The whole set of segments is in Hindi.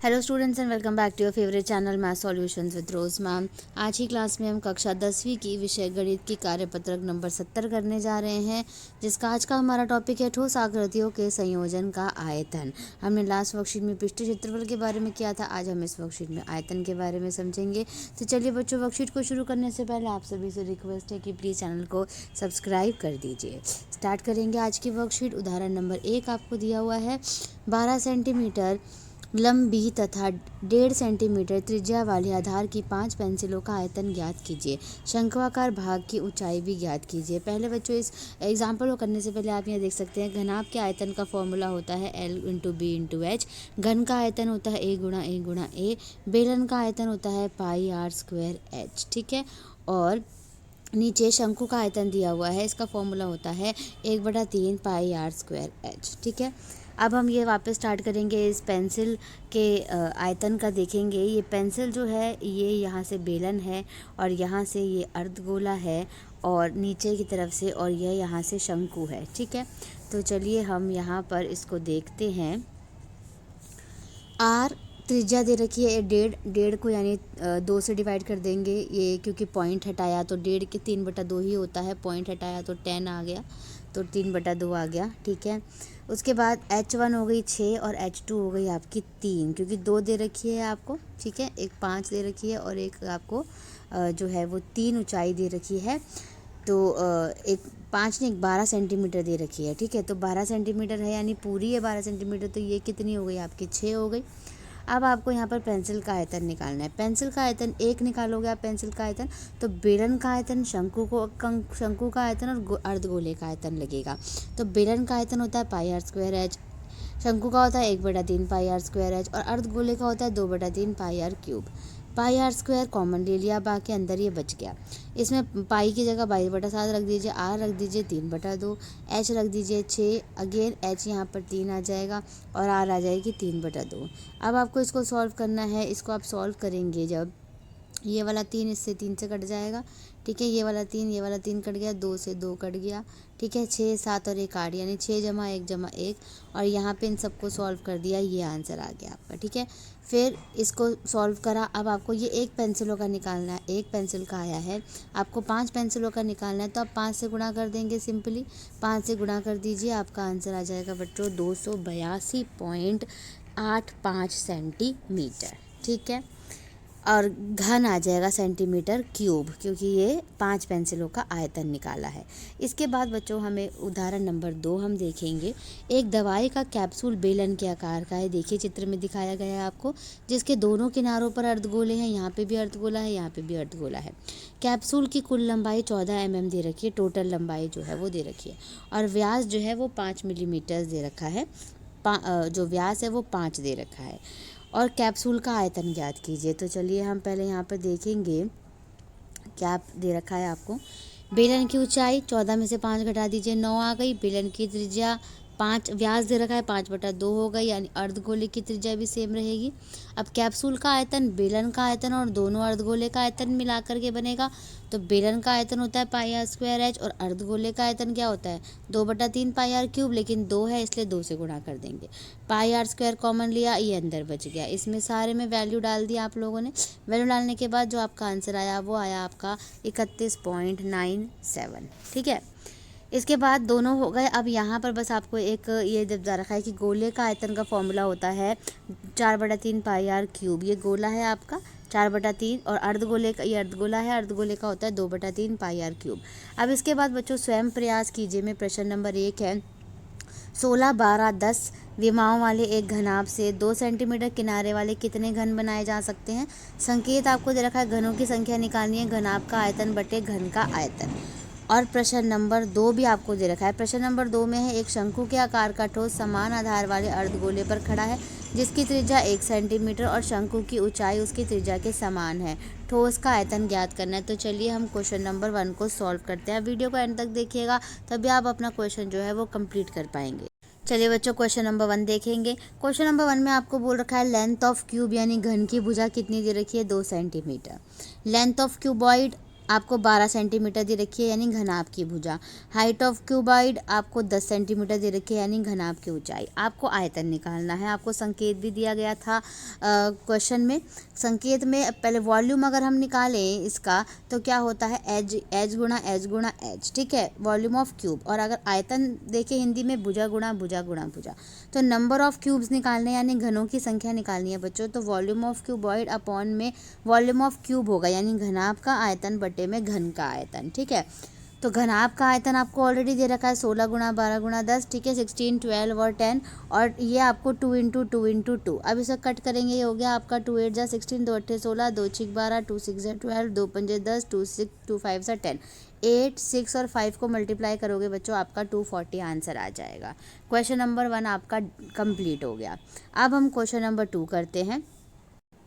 Hello students and welcome back to your favourite channel math solutions with Rose ma'am. आज की क्लास में हम कक्षा 10वीं की विषय गणित की कार्यपत्रक नंबर 70 करने जा रहे हैं, जिसका आज का हमारा टॉपिक है ठोस आकृतियों के संयोजन का आयतन। हमने लास्ट वर्कशीट में पृष्ठ क्षेत्रफल के बारे में किया था, आज हम इस वर्कशीट में आयतन के बारे में समझेंगे। तो चलिए बच्चों, वर्कशीट को शुरू करने से पहले आप सभी से रिक्वेस्ट है कि प्लीज़ चैनल को सब्सक्राइब कर दीजिए। स्टार्ट करेंगे आज की वर्कशीट। उदाहरण नंबर 1 आपको दिया हुआ है 12 सेंटीमीटर लंबी तथा 1.5 सेंटीमीटर त्रिज्या वाले आधार की 5 पेंसिलों का आयतन ज्ञात कीजिए। शंक्वाकार भाग की ऊंचाई भी ज्ञात कीजिए। पहले बच्चों, इस एग्जाम्पल को करने से पहले आप यहाँ देख सकते हैं घनाभ के आयतन का फॉर्मूला होता है L into B into H. घन का आयतन होता है A गुणा ए। बेलन का आयतन होता है पाई आर स्क्वायर एच। ठीक है, और नीचे शंकु का आयतन दिया हुआ है, इसका फॉर्मूला होता है 1/3 पाई आर स्क्वायर एच। ठीक है, अब हम ये वापस स्टार्ट करेंगे इस पेंसिल के आयतन का। देखेंगे ये पेंसिल जो है ये यहाँ से बेलन है और यहाँ से ये अर्धगोला है और नीचे की तरफ से, और यह यहाँ से शंकु है। ठीक है, तो चलिए हम यहाँ पर इसको देखते हैं। आर त्रिज्या दे रखी है 1.5 को यानी 2 से डिवाइड कर देंगे ये, क्योंकि पॉइंट हटाया तो 1.5 के 3/2 ही होता है। पॉइंट हटाया तो 10 आ गया, तो 3/2 आ गया। ठीक है, उसके बाद H1 हो गई 6 और H2 हो गई आपकी 3, क्योंकि 2 दे रखी है आपको। ठीक है, एक 5 दे रखी है और एक आपको जो है वो 3 ऊंचाई दे रखी है। तो एक 5 ने 12 सेंटीमीटर दे रखी है। ठीक है, तो 12 सेंटीमीटर है यानी पूरी है 12 सेंटीमीटर, तो ये कितनी हो गई आपकी 6 हो गई। अब आपको यहाँ पर पेंसिल का आयतन निकालना है। पेंसिल का आयतन 1 निकालोगे आप पेंसिल का आयतन, तो बेलन का आयतन शंकु का आयतन और अर्धगोले का आयतन लगेगा। तो बेलन का आयतन होता है पाई आर स्क्वायर एच, शंकु का होता है 1/3 पाई आर स्क्वायर एच और अर्धगोले का होता है 2/3 pi r cube. Pi are square common ले लिया, बाकी अंदर ये बच गया। इसमें पाई की जगह 22/7 रख दीजिए, आर रख दीजिए 3/2, एच रख दीजिए 6, अगेन एच यहाँ पर 3 आ जाएगा और आर आ जाएगी 3/2। अब आपको इसको सॉल्व करना है। इसको आप सॉल्व करेंगे जब ये वाला 3 इससे 3 से कट जाएगा। ठीक है, ये वाला 3 कट गया, 2 से 2 कट गया। ठीक है, 6 7 और 1 8 यानी 6 जमा 1 और यहाँ पे इन सबको सॉल्व कर दिया, ये आंसर आ गया आपका। ठीक है, फिर इसको सॉल्व करा। अब आपको ये 1 पेंसिलों का निकालना है। 1 पेंसिल का आया है, आपको 5 पेंसिलों का निकालना है, तो आप 5 से गुणा कर देंगे। सिंपली 5 से गुणा कर दीजिए, आपका आंसर आ जाएगा बच्चों 282.85 सेंटीमीटर। ठीक है, और घन आ जाएगा सेंटीमीटर क्यूब, क्योंकि ये 5 पेंसिलों का आयतन निकाला है। इसके बाद बच्चों हमें उदाहरण नंबर 2 हम देखेंगे। एक दवाई का कैप्सूल बेलन के आकार का है। देखिए चित्र में दिखाया गया है आपको, जिसके दोनों किनारों पर अर्धगोले हैं। यहाँ पे भी अर्धगोला है, यहाँ पे भी अर्धगोला है। कैप्सूल की कुल लंबाई 14 mm दे रखी है, टोटल लंबाई जो है वो दे रखी है, और व्यास जो है वो 5 मिलीमीटर दे रखा है। जो व्यास है वो 5 दे रखा है, और कैप्सूल का आयतन ज्ञात कीजिए। तो चलिए हम पहले यहाँ पर देखेंगे क्या दे रखा है आपको। बेलन की ऊंचाई 14 में से 5 घटा दीजिए, 9 आ गई। बेलन की त्रिज्या 5, व्यास दे रखा है 5/2 हो गई, यानी अर्धगोले की त्रिज्या भी सेम रहेगी। अब कैप्सूल का आयतन बेलन का आयतन और दोनों अर्धगोले का आयतन मिला करके बनेगा। तो बेलन का आयतन होता है पाई आर स्क्वायर एच और अर्धगोले का आयतन क्या होता है 2/3 पाई आर क्यूब, लेकिन 2 है इसलिए 2 से गुणा कर देंगे। पाई आर स्क्वायर कॉमन लिया, ये अंदर बच गया। इसमें सारे में वैल्यू डाल दिया आप लोगों ने। वैल्यू डालने के बाद जो आपका आंसर आया वो आया आपका 31.97। ठीक है, इसके बाद दोनों हो गए। अब यहाँ पर बस आपको एक ये बता रखा है कि गोले का आयतन का फॉर्मूला होता है 4/3 पाई आर क्यूब। ये गोला है आपका 4/3, और अर्धगोले का, ये अर्धगोला है, अर्धगोले का होता है 2/3 पाई आर क्यूब। अब इसके बाद बच्चों स्वयं प्रयास कीजिए में प्रश्न नंबर 1 है 16 12 10 विमाओं वाले एक घनाभ से 2 सेंटीमीटर किनारे वाले कितने घन बनाए जा सकते हैं। संकेत आपको दे रखा है, घनों की संख्या निकालनी है, घनाभ का आयतन बटे घन का आयतन। और प्रश्न नंबर 2 भी आपको दे रखा है। प्रश्न नंबर 2 में है एक शंकु के आकार का ठोस समान आधार वाले अर्धगोले पर खड़ा है, जिसकी त्रिज्या 1 सेंटीमीटर और शंकु की ऊंचाई उसकी त्रिज्या के समान है। ठोस का आयतन ज्ञात करना है। तो चलिए हम क्वेश्चन नंबर 1 को सॉल्व करते हैं। वीडियो को एंड तक देखिएगा, तभी आप अपना क्वेश्चन जो है वो कंप्लीट कर पाएंगे। चलिए बच्चों, क्वेश्चन नंबर 1 देखेंगे। क्वेश्चन नंबर 1 में आपको बोल रखा है लेंथ ऑफ क्यूब यानी घन की भुजा कितनी दे रखी है 2 सेंटीमीटर। लेंथ ऑफ क्यूबॉइड आपको 12 सेंटीमीटर दे रखी है यानी घनाभ की भुजा। हाइट ऑफ क्यूबॉइड आपको 10 सेंटीमीटर दे रखी है यानी घनाभ की ऊंचाई। आपको आयतन निकालना है। आपको संकेत भी दिया गया था क्वेश्चन में। संकेत में पहले वॉल्यूम अगर हम निकालें इसका तो क्या होता है, एच गुणा एच गुणा एच, ठीक है, वॉल्यूम ऑफ क्यूब। और अगर आयतन देखें हिंदी में भुजा गुणा भुजा गुणा भुजा। तो नंबर ऑफ क्यूब्स निकालने यानी घनों की संख्या निकालनी है बच्चों। तो वॉल्यूम ऑफ क्यूबॉइड अपॉन में वॉल्यूम ऑफ क्यूब होगा यानी घनाभ का आयतन बटे में घन का आयतन, ठीक है। तो घनाभ का आयतन आपको ऑलरेडी दे रखा है 16 गुणा 12 गुणा 10, ठीक है, 16 12 और 10, और ये आपको 2 इंटू 2 इंटू 2। अब इसे कट करेंगे, ये हो गया आपका 2 8 जा 16, 2 8 16, 2 6 12, 2 6 जा 12, 2 5 10, 2 6 2 5 जा 10। 8 6 और 5 को मल्टीप्लाई करोगे बच्चों आपका 240 आंसर आ जाएगा। क्वेश्चन नंबर 1 आपका कंप्लीट हो गया। अब हम क्वेश्चन नंबर 2 करते हैं।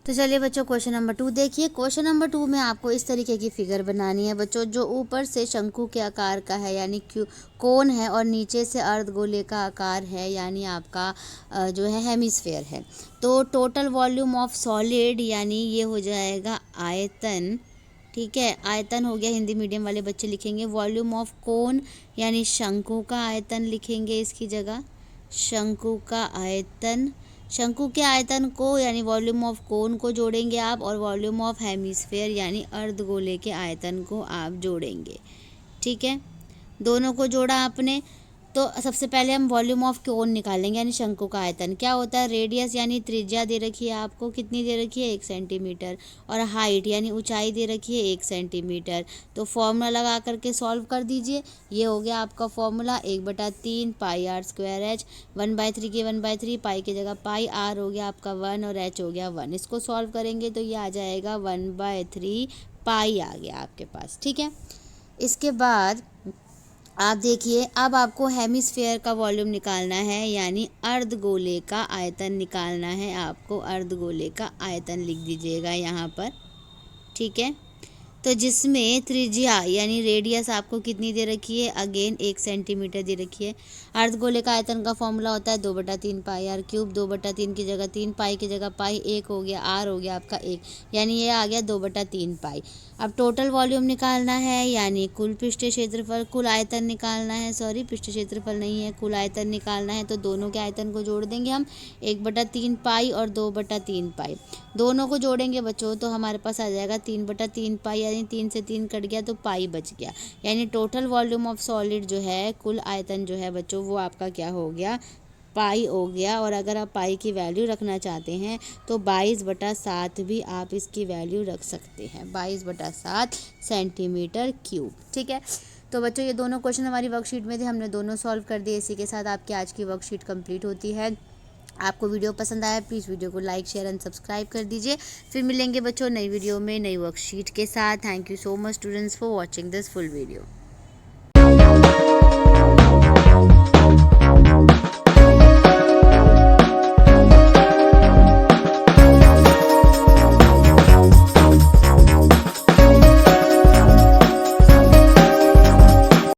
तो चलिए बच्चों क्वेश्चन नंबर 2 देखिए। क्वेश्चन नंबर 2 में आपको इस तरीके की फिगर बनानी है बच्चों, जो ऊपर से शंकु के आकार का है यानी कोन है, और नीचे से अर्धगोले का आकार है यानी आपका जो है हेमिस्फेयर है। तो टोटल वॉल्यूम ऑफ सॉलिड यानी ये हो जाएगा आयतन, ठीक है, आयतन हो गया, हिंदी मीडियम वाले बच्चे लिखेंगे। वॉल्यूम ऑफ कोन यानी शंकु का आयतन लिखेंगे इसकी जगह, शंकु का आयतन। शंकु के आयतन को यानी वॉल्यूम ऑफ कोन को जोड़ेंगे आप, और वॉल्यूम ऑफ हेमिस्फेयर यानी अर्धगोले के आयतन को आप जोड़ेंगे, ठीक है। दोनों को जोड़ा आपने, तो सबसे पहले हम वॉल्यूम ऑफ कोन निकालेंगे यानी शंकु का आयतन। क्या होता है, रेडियस यानी त्रिज्या दे रखी है आपको, कितनी दे रखी है 1 सेंटीमीटर, और हाइट यानी ऊंचाई दे रखी है 1 सेंटीमीटर। तो फॉर्मूला लगा करके सॉल्व कर दीजिए। ये हो गया आपका formula 1/3 pi are square H, 1/3 की 1/3, पाई की जगह पाई, आर हो गया आपका 1 और एच हो गया 1। इसको सॉल्व करेंगे तो ये आ जाएगा 1/3 पाई आ गया आपके पास, ठीक है। इसके बाद आप देखिए, अब आपको हेमिस्फेयर का वॉल्यूम निकालना है यानी अर्धगोले का आयतन निकालना है आपको। अर्धगोले का आयतन लिख दीजिएगा यहाँ पर, ठीक है। तो जिसमें त्रिज्या यानी रेडियस आपको कितनी दे रखी है, अगेन 1 सेंटीमीटर दे रखी है। अर्धगोले का आयतन का फॉर्मूला होता है 2/3 पाई आर क्यूब, 2/3 की जगह 3, पाई की जगह पाई, 1 हो गया, आर हो गया आपका 1, यानी ये आ गया 2/3 पाई। अब टोटल वॉल्यूम निकालना है यानी कुल पृष्ठीय क्षेत्रफल, कुल आयतन निकालना है, सॉरी पृष्ठीय क्षेत्रफल नहीं है, कुल आयतन निकालना है। तो दोनों के आयतन को जोड़ देंगे हम, 1/3 पाई और 2/3 पाई। दोनों को जोड़ेंगे बच्चों तो हमारे पास आ जाएगा 3/3 पाई, यानी 3 से 3 कट गया तो पाई बच गया। यानी टोटल वॉल्यूम ऑफ सॉलिड जो है, कुल आयतन जो है बच्चों, वो आपका क्या हो गया, पाई हो गया। और अगर आप पाई की वैल्यू रखना चाहते हैं तो 22/7 भी आप इसकी वैल्यू रख सकते हैं, 22/7 सेंटीमीटर क्यूब, ठीक है। तो बच्चों ये दोनों क्वेश्चन हमारी वर्कशीट में थे, हमने दोनों सॉल्व कर दिए। इसी के साथ आपकी आज की वर्कशीट कंप्लीट होती है। आपको वीडियो पसंद आया प्लीज़ वीडियो को लाइक शेयर एंड सब्सक्राइब कर दीजिए। फिर मिलेंगे बच्चों नई वीडियो में नई वर्कशीट के साथ। Thank you so much students for watching this full video.